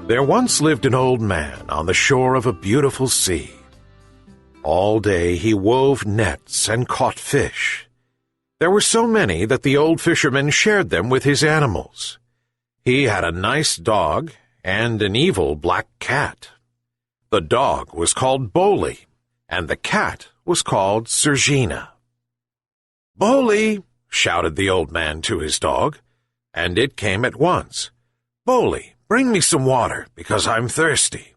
There once lived an old man on the shore of a beautiful sea. All day he wove nets and caught fish. There were so many that the old fisherman shared them with his animals. He had a nice dog and an evil black cat. The dog was called Boli, and the cat was called Sergina. "Boli!" shouted the old man to his dog, and it came at once. "Boli, bring me some water, because I'm thirsty."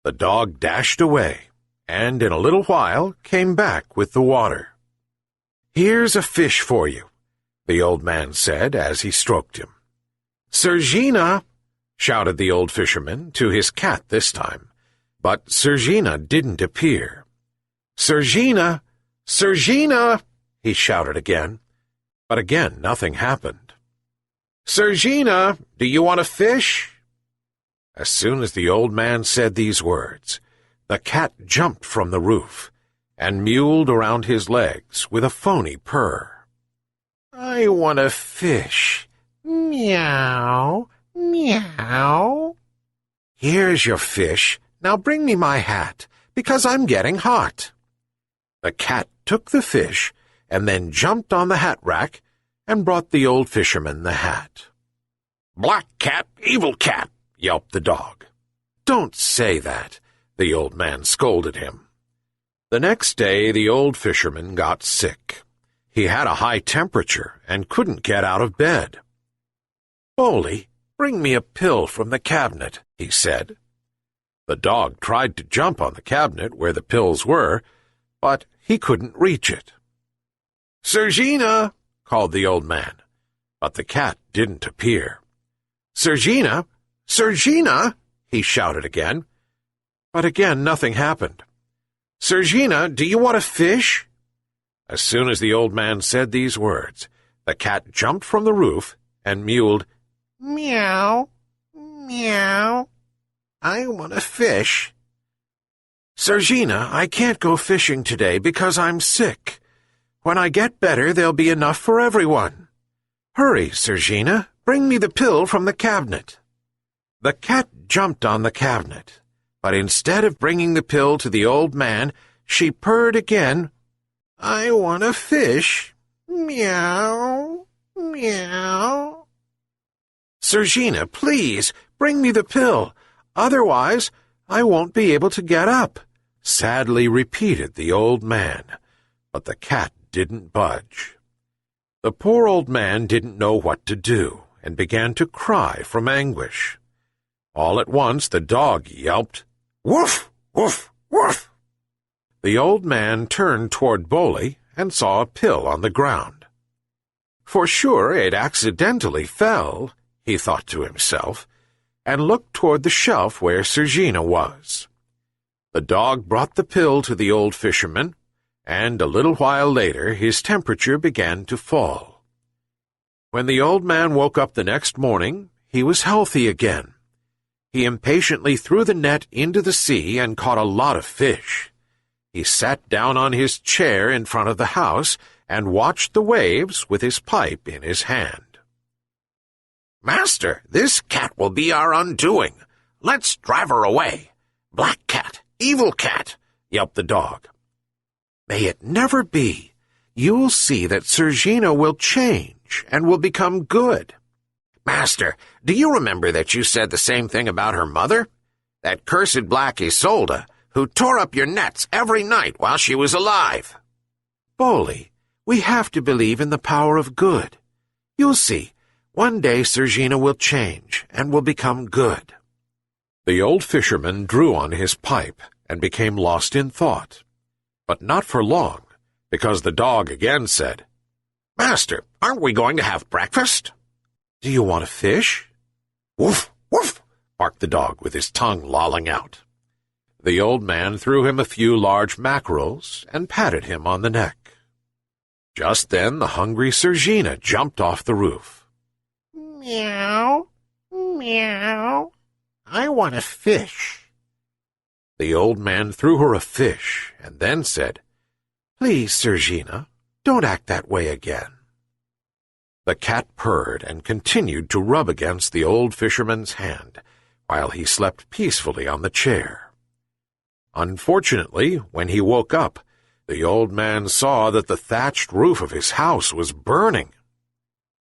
The dog dashed away, and in a little while came back with the water. "Here's a fish for you," the old man said as he stroked him. "Sergina!" shouted the old fisherman to his cat this time, but Sergina didn't appear. "Sergina! Sergina!" he shouted again, but again nothing happened. "Sergina, do you want a fish?" As soon as the old man said these words, the cat jumped from the roof and mewed around his legs with a phony purr. "I want a fish. Meow, meow." "Here's your fish. Now bring me my hat, because I'm getting hot." The cat took the fish and then jumped on the hat rack and brought the old fisherman the hat. "Black cat, evil cat," yelped the dog. "Don't say that," the old man scolded him. The next day the old fisherman got sick. He had a high temperature and couldn't get out of bed. "Boli, bring me a pill from the cabinet," he said. The dog tried to jump on the cabinet where the pills were, but he couldn't reach it. "Sergina!" called the old man, but the cat didn't appear. "Sergina! Sergina!" he shouted again, but again nothing happened. "Sergina, do you want a fish?" As soon as the old man said these words, the cat jumped from the roof and mewed, "Meow, meow. I want a fish." "Sergina, I can't go fishing today because I'm sick. When I get better, there'll be enough for everyone. Hurry, Sergina, bring me the pill from the cabinet." The cat jumped on the cabinet, but instead of bringing the pill to the old man, she purred again, "I want a fish. Meow, meow." "Sergina, please, bring me the pill. Otherwise, I won't be able to get up," sadly repeated the old man, but the cat didn't budge. The poor old man didn't know what to do and began to cry from anguish. All at once the dog yelped, "Woof, woof, woof." The old man turned toward Boli and saw a pill on the ground. For sure it accidentally fell, he thought to himself, and looked toward the shelf where Sergina was. The dog brought the pill to the old fisherman, and a little while later his temperature began to fall. When the old man woke up the next morning, he was healthy again. He impatiently threw the net into the sea and caught a lot of fish. He sat down on his chair in front of the house and watched the waves with his pipe in his hand. "Master, this cat will be our undoing. Let's drive her away. Black cat, evil cat," yelped the dog. "May it never be. You'll see that Sergina will change and will become good." "Master, do you remember that you said the same thing about her mother? That cursed black Isolde, who tore up your nets every night while she was alive." "Boli, we have to believe in the power of good. You'll see, one day Sergina will change and will become good." The old fisherman drew on his pipe and became lost in thought. But not for long, because the dog again said, "Master, aren't we going to have breakfast?" "Do you want a fish?" "Woof, woof," barked the dog with his tongue lolling out. The old man threw him a few large mackerels and patted him on the neck. Just then the hungry Sergina jumped off the roof. "Meow, meow. I want a fish." The old man threw her a fish and then said, "Please, Sergina, don't act that way again." The cat purred and continued to rub against the old fisherman's hand, while he slept peacefully on the chair. Unfortunately, when he woke up, the old man saw that the thatched roof of his house was burning.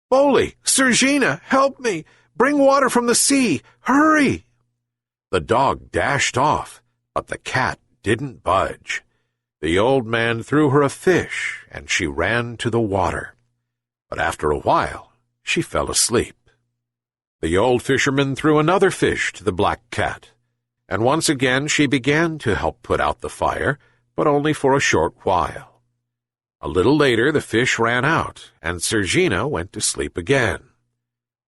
"Boli, Sergina, help me! Bring water from the sea! Hurry!" The dog dashed off, but the cat didn't budge. The old man threw her a fish, and she ran to the water. But after a while, she fell asleep. The old fisherman threw another fish to the black cat, and once again she began to help put out the fire, but only for a short while. A little later the fish ran out, and Sergina went to sleep again.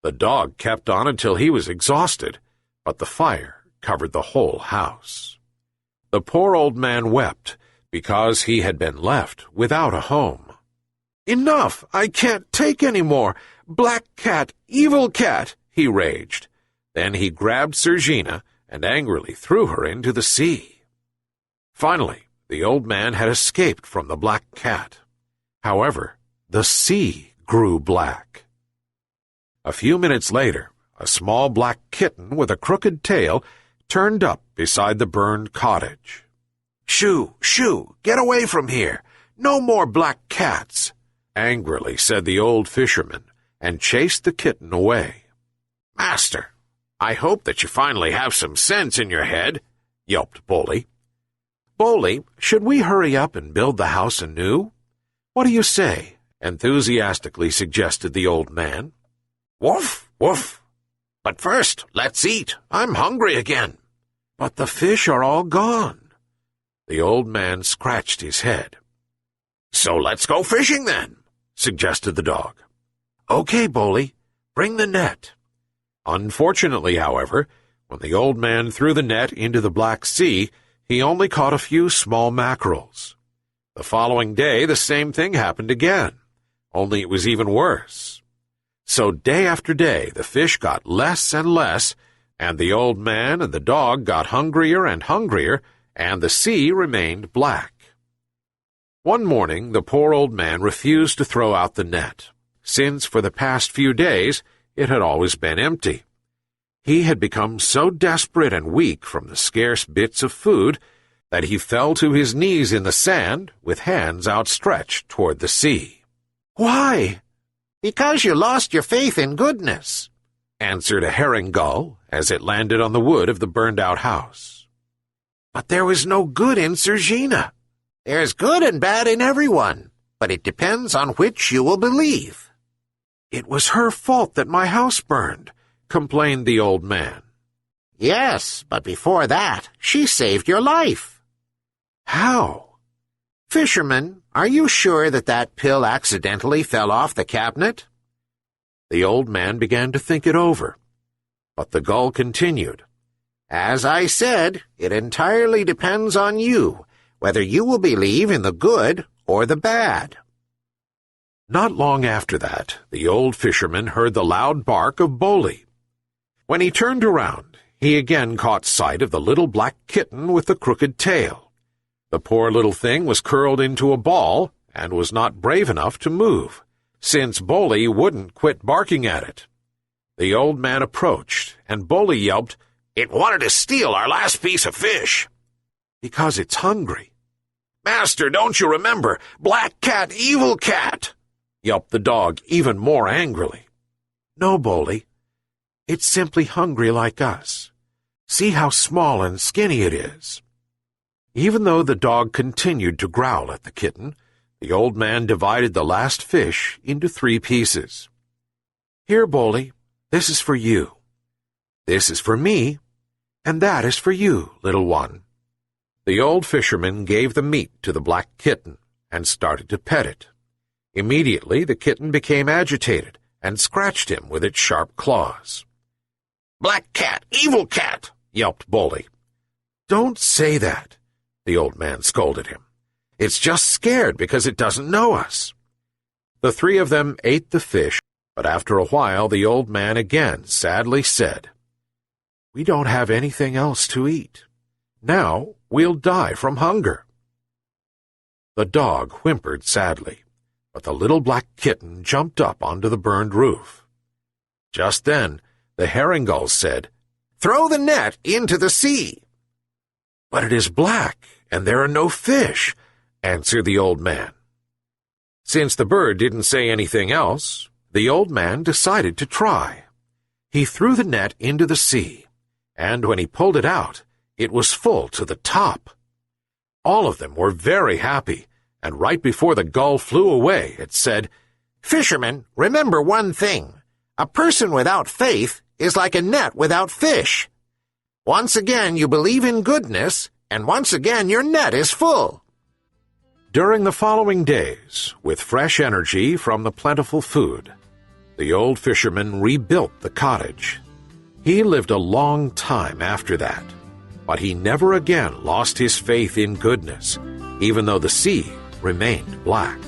The dog kept on until he was exhausted, but the fire covered the whole house. The poor old man wept, because he had been left without a home. "Enough! I can't take any more! Black cat! Evil cat!" he raged. Then he grabbed Sergina and angrily threw her into the sea. Finally, the old man had escaped from the black cat. However, the sea grew black. A few minutes later, a small black kitten with a crooked tail turned up beside the burned cottage. "Shoo, shoo, get away from here! No more black cats!" angrily said the old fisherman, and chased the kitten away. "Master, I hope that you finally have some sense in your head," yelped Boli. "Boli, should we hurry up and build the house anew? What do you say?" enthusiastically suggested the old man. "Woof, woof. But first, let's eat. I'm hungry again." "But the fish are all gone." The old man scratched his head. "So let's go fishing then," suggested the dog. "Okay, Boli, bring the net." Unfortunately, however, when the old man threw the net into the Black Sea, he only caught a few small mackerels. The following day, the same thing happened again, only it was even worse. So day after day, the fish got less and less, and the old man and the dog got hungrier and hungrier, and the sea remained black. One morning, the poor old man refused to throw out the net, since for the past few days it had always been empty. He had become so desperate and weak from the scarce bits of food that he fell to his knees in the sand with hands outstretched toward the sea. "Why?" "Because you lost your faith in goodness," answered a herring gull as it landed on the wood of the burned-out house. "But there was no good in Sergina." "There's good and bad in everyone, but it depends on which you will believe." "It was her fault that my house burned," complained the old man. "Yes, but before that, she saved your life." "How?" "Fisherman, are you sure that that pill accidentally fell off the cabinet?" The old man began to think it over, but the gull continued, "As I said, it entirely depends on you, whether you will believe in the good or the bad." Not long after that, the old fisherman heard the loud bark of Boli. When he turned around, he again caught sight of the little black kitten with the crooked tail. The poor little thing was curled into a ball and was not brave enough to move, since Boli wouldn't quit barking at it. The old man approached, and Boli yelped, "It wanted to steal our last piece of fish." "Because it's hungry." "Master, don't you remember? Black cat, evil cat!" yelped the dog even more angrily. "No, Boli. It's simply hungry like us. See how small and skinny it is." Even though the dog continued to growl at the kitten, the old man divided the last fish into 3 pieces. "Here, Boli, this is for you. This is for me, and that is for you, little one." The old fisherman gave the meat to the black kitten and started to pet it. Immediately the kitten became agitated and scratched him with its sharp claws. "Black cat, evil cat!" yelped Boli. "Don't say that," the old man scolded him. "It's just scared because it doesn't know us." The 3 of them ate the fish, but after a while the old man again sadly said, "We don't have anything else to eat. Now we'll die from hunger." The dog whimpered sadly, but the little black kitten jumped up onto the burned roof. Just then, the herring gull said, Throw the net into the sea." "But it is black, and there are no fish," answered the old man. Since the bird didn't say anything else, the old man decided to try. He threw the net into the sea, and when he pulled it out, it was full to the top. All of them were very happy, and right before the gull flew away, it said, "Fishermen, remember one thing. A person without faith is like a net without fish. Once again you believe in goodness, and once again your net is full." During the following days, with fresh energy from the plentiful food, the old fisherman rebuilt the cottage. He lived a long time after that, but he never again lost his faith in goodness, even though the sea remained black.